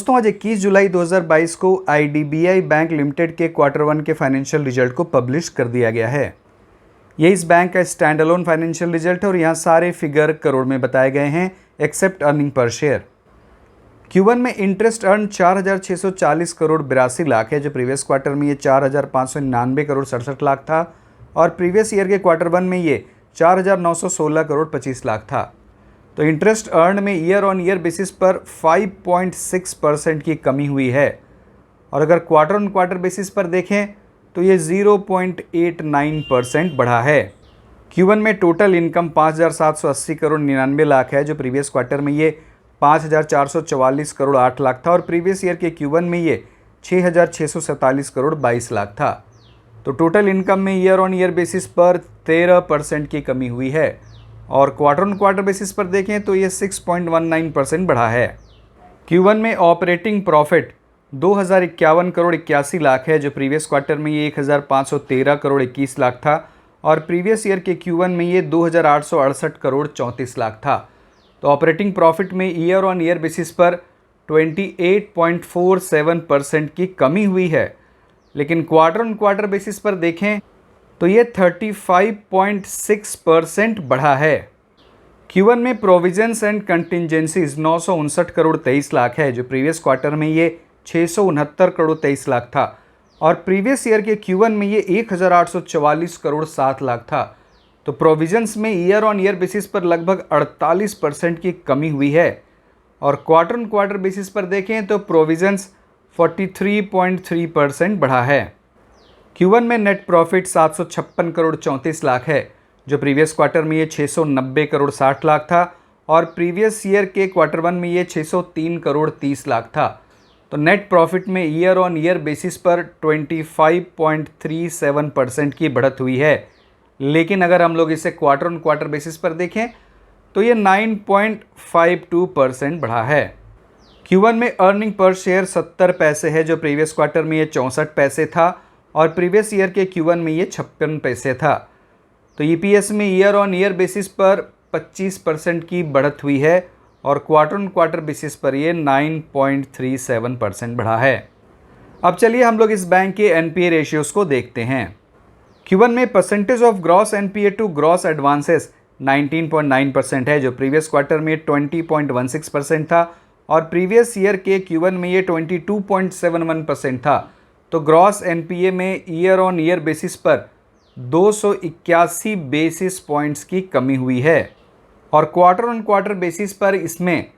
दोस्तों आज 21 जुलाई 2022 को आईडीबीआई बैंक लिमिटेड के क्वार्टर 1 के फाइनेंशियल रिजल्ट को पब्लिश कर दिया गया है। ये इस बैंक का स्टैंड अलोन फाइनेंशियल रिजल्ट है और यहाँ सारे फिगर करोड़ में बताए गए हैं accept earning per share. Q1 में इंटरेस्ट अर्न 4,640 करोड़ 82 लाख है, जो प्रीवियस क्वार्टर में ये 4,599 करोड़ 67 लाख था और प्रीवियस ईयर के क्वार्टर 1 में ये 4,916 करोड़ 25 लाख था। तो इंटरेस्ट अर्न में ईयर ऑन ईयर बेसिस पर 5.6% की कमी हुई है और अगर क्वार्टर ऑन क्वार्टर बेसिस पर देखें तो ये 0.89% बढ़ा है। Q1 में टोटल इनकम 5,780 करोड़ 99 लाख है, जो प्रीवियस क्वार्टर में ये 5,444 करोड़ 8 लाख था और प्रीवियस ईयर के Q1 में ये 6,647 करोड़ 22 लाख था। तो टोटल इनकम में ईयर ऑन ईयर बेसिस पर 13% की कमी हुई है और क्वार्टर ऑन क्वार्टर बेसिस पर देखें तो ये 6.19% बढ़ा है। Q1 में ऑपरेटिंग प्रॉफिट 2,051 करोड़ 81 लाख है, जो प्रीवियस क्वार्टर में ये 1,513 करोड़ 21 लाख था और प्रीवियस ईयर के Q1 में ये 2,868 करोड़ 34 लाख था। तो ऑपरेटिंग प्रॉफिट में ईयर ऑन ईयर बेसिस पर 28.47% की कमी हुई है, लेकिन क्वार्टर ऑन क्वार्टर बेसिस पर देखें तो ये 35.6% बढ़ा है। Q1 में provisions and contingencies 959 crore 23 lakh है, जो प्रीवियस क्वार्टर में ये 669 करोड़ 23 लाख था और प्रीवियस ईयर के Q1 में ये 1,844 करोड़ 7 लाख था। तो प्रोविजंस में ईयर ऑन ईयर बेसिस पर लगभग 48% की कमी हुई है और क्वार्टर ऑन क्वार्टर बेसिस पर देखें तो प्रोविजंस 43.3% बढ़ा है। Q1 में नेट प्रॉफिट 756 करोड़ 34 लाख है, जो प्रीवियस क्वार्टर में ये 690 करोड़ 60 लाख था और प्रीवियस ईयर के क्वार्टर 1 में ये 603 करोड़ 30 लाख था। तो नेट प्रॉफिट में ईयर ऑन ईयर बेसिस पर 25.37% की बढ़त हुई है, लेकिन अगर हम लोग इसे क्वार्टर ऑन क्वार्टर बेसिस पर देखें तो ये 9.52% बढ़ा है। Q1 में अर्निंग पर शेयर 70 पैसे है, जो प्रीवियस क्वार्टर में ये 64 पैसे था और प्रीवियस ईयर के Q1 में ये 56 पैसे था। तो EPS में ईयर ऑन ईयर बेसिस पर 25% की बढ़त हुई है और क्वार्टर ऑन क्वार्टर बेसिस पर ये 9.37% बढ़ा है। अब चलिए हम लोग इस बैंक के NPA रेशियोज़ को देखते हैं। Q1 में percentage of gross NPA to gross advances 19.9% है, जो प्रीवियस क्वार्टर में 20.16% था और प्रीवियस ईयर के Q1 में ये 22.71% था। तो ग्रॉस NPA में ईयर ऑन ईयर बेसिस पर 281 बेसिस पॉइंट्स की कमी हुई है और क्वार्टर ऑन क्वार्टर बेसिस पर इसमें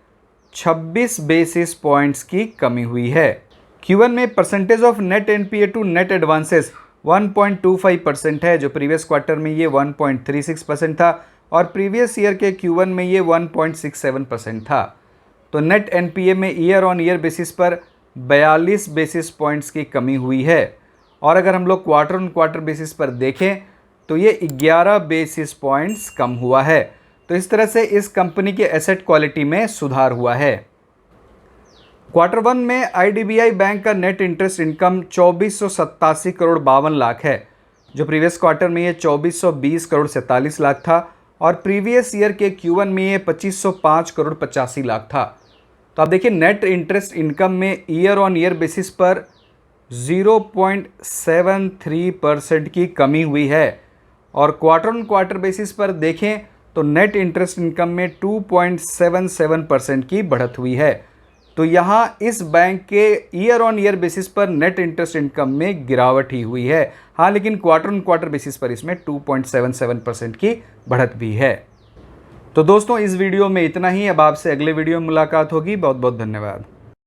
26 बेसिस पॉइंट्स की कमी हुई है। Q1 में percentage of net NPA to net advances 1.25% है, जो प्रीवियस क्वार्टर में ये 1.36% था और प्रीवियस ईयर के Q1 में ये 1.67% था। तो नेट NPA में ईयर ऑन ईयर बेसिस पर 42 बेसिस पॉइंट्स की कमी हुई है और अगर हम लोग क्वार्टर ऑन क्वार्टर बेसिस पर देखें तो ये 11 बेसिस पॉइंट्स कम हुआ है। तो इस तरह से इस कंपनी के एसेट क्वालिटी में सुधार हुआ है। क्वार्टर 1 में आईडीबीआई बैंक का net interest income 2,487 crore 52 lakh है, जो प्रीवियस क्वार्टर में ये 2,420 करोड़ 47 लाख था और प्रीवियस ईयर के Q1 में ये 2,505 करोड़ 85 लाख था। तो आप देखिए नेट इंटरेस्ट इनकम में ईयर ऑन ईयर बेसिस पर 0.73% की कमी हुई है और क्वार्टर ऑन क्वार्टर बेसिस पर देखें तो नेट इंटरेस्ट इनकम में 2.77% की बढ़त हुई है। तो यहाँ इस बैंक के ईयर ऑन ईयर बेसिस पर नेट इंटरेस्ट इनकम में गिरावट ही हुई है। हाँ, लेकिन क्वार्टर ऑन क्वार्टर बेसिस पर इसमें 2.77% की बढ़त भी है। तो दोस्तों इस वीडियो में इतना ही। अब आपसे अगले वीडियो में मुलाकात होगी। बहुत बहुत धन्यवाद।